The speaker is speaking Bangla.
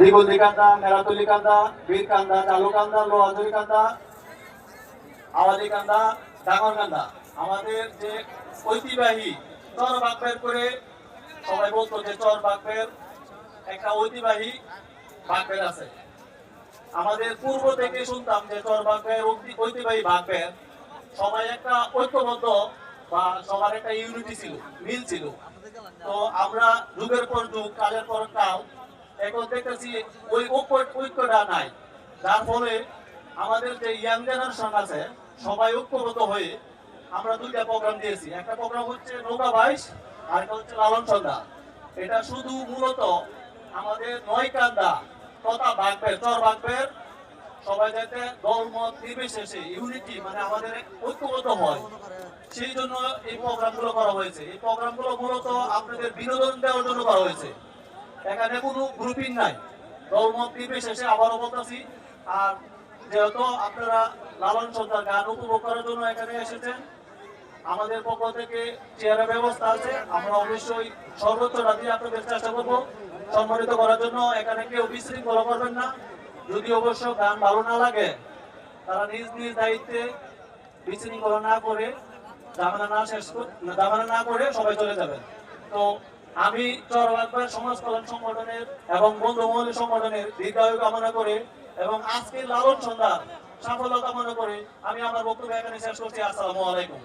দিগুলদিকান্দা, মেরাতুলিকান্দা, বীরকান্দা, চালুকান্দা, লোহাজুরিকান্দা, আওয়াজিকান্দা, ডাঙরকান্দা। আমাদের যে ঐতিহ্যবাহী চর বাগবের করে সবাই বলতো যে চর বাগবের একটা ঐতিহ্যবাহী বাগবের আছে। আমাদের পূর্ব থেকে শুনতাম যে চর বাগবের ঐতিহ্যবাহী বাগবের সবাই একটা ঐক্যবদ্ধ বা সবার একটা ইউনিটি ছিল, মিল ছিল। তো আমরা যুগের পর যুগ, কালের পর কাল এখন দেখতেছি ওই ঐক্যটা নাই। যার ফলে আমাদের যে ইয়াং জেনারেশন আছে সবাই ঐক্যবদ্ধ হয়ে আমরা দুইটা প্রোগ্রাম দিয়েছি। একটা প্রোগ্রাম হচ্ছে নৌকা বাইশ, আর একটা হচ্ছে লালন সন্ধ্যা। এটা শুধু মূলত আমাদের নয়কান্দা তথা বাগবের, চর বাগবের সবাই যাতে দলমত নির্বিশেষে ইউনিটি মানে আমাদের ঐক্যবদ্ধ হয়, সেই জন্য এই প্রোগ্রামগুলো করা হয়েছে। এই প্রোগ্রামগুলো মূলত আপনাদের বিনোদন দেওয়ার জন্য করা হয়েছে। এখানে কোনো গ্রুপিং নাই, দলমত নির্বিশেষে আবারও বলতেছি। আর যেহেতু আপনারা লালন সন্ধ্যার গান উপভোগ করার জন্য এখানে এসেছেন, আমাদের পক্ষ থেকে চেয়ারের ব্যবস্থা আছে। আমরা অবশ্যই সর্বোচ্চটা দিয়ে আপনাদের চেষ্টা করবো সম্মানিত করার জন্য। এখানে কেউ বিশৃঙ্খলা করবেন না। যদি অবশ্য গান ভালো না লাগে তারা নিজ নিজ দায়িত্বে বিশৃঙ্খলা না করে ঝামেলা না করে সবাই চলে যাবেন। তো আমি চর বাগবের সমাজ কল্যাণ সংগঠনের এবং বন্ধুমহল সংগঠনের দীর্ঘায়ু কামনা করে এবং আজকে লালন সন্ধ্যার সাফল্য কামনা করে আমি আমার বক্তব্য এখানে শেষ করছি। আসসালামু আলাইকুম।